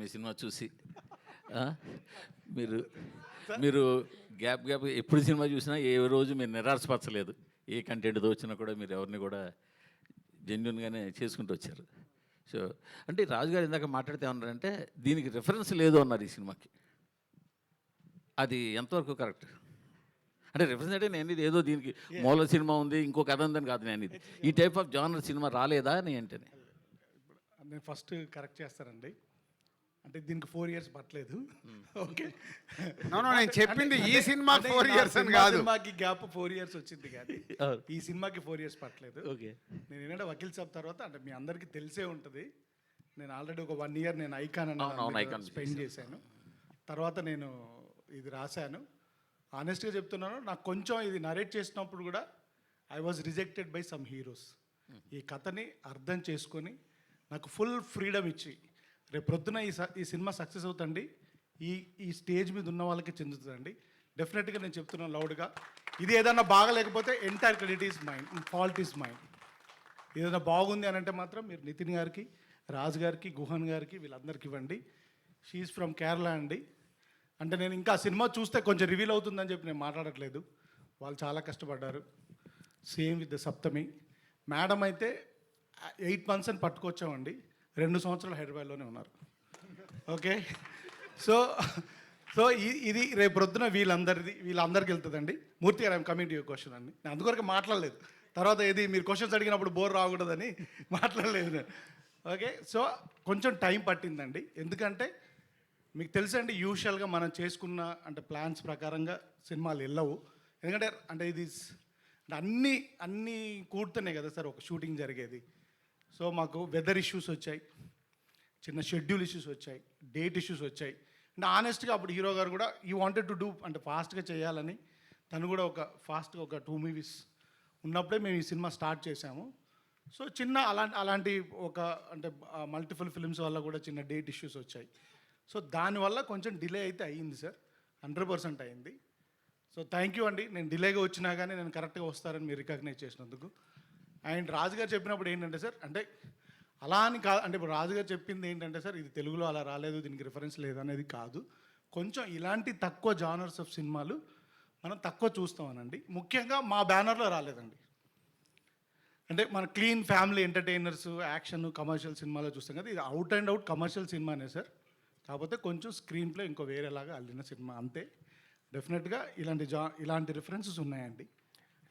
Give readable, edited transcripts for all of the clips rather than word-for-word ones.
మీ cinema చూసి. మీరు మీరు గ్యాప్ ఎప్పుడు సినిమా చూసినా ఏ రోజు మీరు నిరాశపరచలేదు. ఏ కంటెంట్ వచ్చినా కూడా మీరు ఎవరిని కూడా జెన్యున్గానే చేసుకుంటూ వచ్చారు. సో అంటే రాజుగారు ఇందాక మాట్లాడితే ఏమన్నారంటే దీనికి రిఫరెన్స్ లేదు అన్నారు ఈ సినిమాకి. అది ఎంతవరకు కరెక్ట్? అంటే రిఫరెన్స్ అంటే నేను ఇది ఏదో దీనికి మూల సినిమా ఉంది ఇంకో కథ ఉందని కాదు, నేను ఇది ఈ టైప్ ఆఫ్ జానర్ సినిమా రాలేదా అని అంటేనే. నేను ఫస్ట్ కరెక్ట్ చేస్తానండి. అంటే దీనికి 4 years పట్టలేదు. ఓకే, నేను చెప్పింది ఈ సినిమాకి 4 years అని కాదు. సినిమాకి గ్యాప్ 4 years వచ్చింది కానీ ఈ సినిమాకి 4 years పట్టలేదు. ఓకే, నేను ఏంటంటే వకీల్ సాబ్ తర్వాత అంటే మీ అందరికీ తెలిసే ఉంటుంది, నేను ఆల్రెడీ ఒక 1 year నేను ఐకాన్ ఐకాన్ స్పెండ్ చేశాను. తర్వాత నేను ఇది రాశాను. ఆనెస్ట్గా చెప్తున్నాను, నాకు కొంచెం ఇది నరేట్ చేసినప్పుడు కూడా I was rejected by some heroes. ఈ కథని అర్థం చేసుకొని నాకు ఫుల్ ఫ్రీడమ్ ఇచ్చి రేపు ప్రొద్దున ఈ సినిమా సక్సెస్ అవుతండి, ఈ స్టేజ్ మీద ఉన్న వాళ్ళకి చెందుతుందండి. డెఫినెట్గా నేను చెప్తున్నాను లౌడ్గా, ఇది ఏదన్నా బాగలేకపోతే entire credit is mind, fault is mind. ఏదైనా బాగుంది అని అంటే మాత్రం మీరు నితిన్ గారికి, రాజు గారికి, గుహన్ గారికి వీళ్ళందరికీ ఇవ్వండి. షీఈ్ ఫ్రమ్ కేరళ అండి. అంటే నేను ఇంకా సినిమా చూస్తే కొంచెం రివీల్ అవుతుందని చెప్పి నేను మాట్లాడట్లేదు, వాళ్ళు చాలా కష్టపడ్డారు. Same with the Saptami madam అయితే 8 months అని పట్టుకొచ్చామండి, 2 సంవత్సరాలు హైదరాబాద్లోనే ఉన్నారు. ఓకే, సో ఇది రేపు ప్రొద్దున వీళ్ళందరికీ వెళ్తుందండి. మూర్తి గారు, I'm coming to your question అండి. నేను అందుకొరకు మాట్లాడలేదు, తర్వాత ఏది మీరు క్వశ్చన్స్ అడిగినప్పుడు బోర్ రాకూడదని మాట్లాడలేదు నేను. ఓకే, సో కొంచెం టైం పట్టిందండి. ఎందుకంటే మీకు తెలుసండి, యూజువల్గా మనం చేసుకున్న అంటే ప్లాన్స్ ప్రకారంగా సినిమాలు వెళ్ళవు. ఎందుకంటే అంటే ఇది అన్నీ కూడుతున్నాయి కదా సార్ ఒక షూటింగ్ జరిగేది. సో మాకు వెదర్ ఇష్యూస్ వచ్చాయి, చిన్న షెడ్యూల్ ఇష్యూస్ వచ్చాయి, డేట్ ఇష్యూస్ వచ్చాయి. అంటే ఆనెస్ట్గా అప్పుడు హీరో గారు కూడా ఈ వాంటెడ్ టు డూ అంటే ఫాస్ట్గా చేయాలని, తను కూడా ఫాస్ట్గా ఒక 2 movies ఉన్నప్పుడే మేము ఈ సినిమా స్టార్ట్ చేశాము. సో చిన్న అలాంటి ఒక అంటే మల్టిపుల్ ఫిల్మ్స్ వల్ల కూడా చిన్న డేట్ ఇష్యూస్ వచ్చాయి. సో దానివల్ల కొంచెం డిలే అయితే అయ్యింది సార్, 100% అయింది. సో థ్యాంక్ యూ అండి, నేను డిలేగా వచ్చినా కానీ నేను కరెక్ట్గా వస్తారని మీరు రికగ్నైజ్ చేసినందుకు. అండ్ రాజుగారు చెప్పినప్పుడు ఏంటంటే సార్, అంటే అలా అని కాదు, అంటే ఇప్పుడు రాజుగారు చెప్పింది ఏంటంటే సార్, ఇది తెలుగులో అలా రాలేదు, దీనికి రిఫరెన్స్ లేదు అనేది కాదు. కొంచెం ఇలాంటి తక్కువ జానర్స్ ఆఫ్ సినిమాలు మనం తక్కువ చూస్తామనండి. ముఖ్యంగా మా బ్యానర్లో రాలేదండి. అంటే మన clean family entertainers, action, commercial సినిమాలో చూస్తాం కదా, ఇది అవుట్ అండ్ అవుట్ కమర్షియల్ సినిమానే సార్. కాకపోతే కొంచెం స్క్రీన్ ప్లే ఇంకో వేరేలాగా అల్లిన సినిమా అంతే. డెఫినెట్గా ఇలాంటి రిఫరెన్సెస్ ఉన్నాయండి,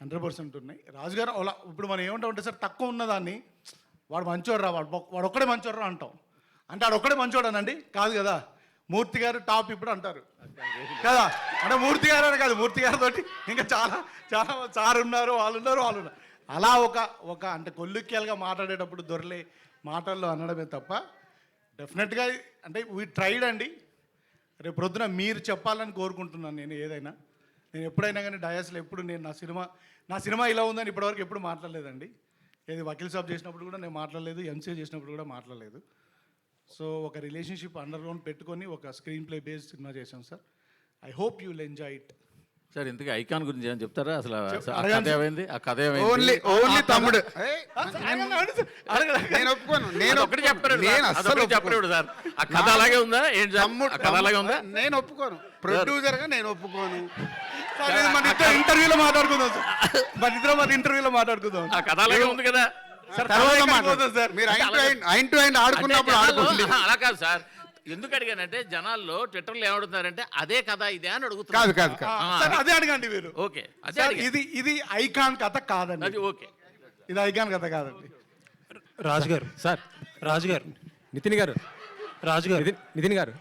100% ఉన్నాయి. రాజుగారు అలా ఇప్పుడు మనం ఏమంటామంటే సార్, తక్కువ ఉన్నదాన్ని వాడు మంచోడ్రా, వాడు ఒక్కడే మంచోడ్రా అంటాం. అంటే వాడు ఒక్కడే మంచోడనండి కాదు కదా, మూర్తి గారు టాప్ ఇప్పుడు అంటారు కదా. అంటే మూర్తి గారు అని కాదు, మూర్తి గారితో ఇంకా చాలా చాలా సార్ ఉన్నారు, వాళ్ళు ఉన్నారు. అలా ఒక అంటే కొల్లుక్యాలుగా మాట్లాడేటప్పుడు దొరలే మాటల్లో అనడమే తప్ప డెఫినెట్గా అంటే వీ ట్రైడ్ అండి. రేపు ప్రొద్దున మీరు చెప్పాలని కోరుకుంటున్నాను. నేను ఎప్పుడైనా కానీ డయాస్లో ఎప్పుడు నేను నా సినిమా ఇలా ఉందని ఇప్పటివరకు ఎప్పుడు మాట్లాడలేదండి. ఏది వకీల్ సాబ్ చేసినప్పుడు కూడా నేను మాట్లాడలేదు, ఎంసీఏ చేసినప్పుడు కూడా మాట్లాడలేదు. సో ఒక రిలేషన్షిప్ అండర్గ్రౌండ్ పెట్టుకొని ఒక స్క్రీన్ ప్లే బేస్డ్ సినిమా చేశాం sir. I hope you will enjoy it. Sir ఇంతకీ ఐకాన్ గురించి ఏమని చెప్తారా? అసలు ఆ కథ ఓన్లీ తమ్ముడు నేను ఒప్పుకోను. నేను ఒకటి చెప్పలేడు సార్. ఆ కథ అలాగే ఉందా ఏంటి? కథ అలాగే ఉందా? నేను ఒప్పుకోను, ప్రొడ్యూసర్గా నేను ఒప్పుకోను. మన ఇంటర్వ్యూలో మాట్లాడుకుందాం సార్, మన ఇంటర్వ్యూలో మాట్లాడుకుందాం. ఆ కథ అలాగే ఉంది కదా సార్. మీరు ఐన్ టు ఐన్ ఆడుకున్నప్పుడు ఆడుకోండి. అలా కాదు సార్, ఎందుకు అడిగానంటే జనాల్లో ట్విట్టర్లో ఏమడుగుతున్నారంటే అదే కదా ఇదే అని అడుగుతున్నారు. కాదు అదే అడగండి మీరు. ఓకే, ఇది ఐకాన్ కథ కాదండి. అది ఓకే, ఇది ఐకాన్ కథ కాదండి. రాజుగారు సార్, రాజుగారు, నితిన్ గారు, రాజుగారు, నితిన్ గారు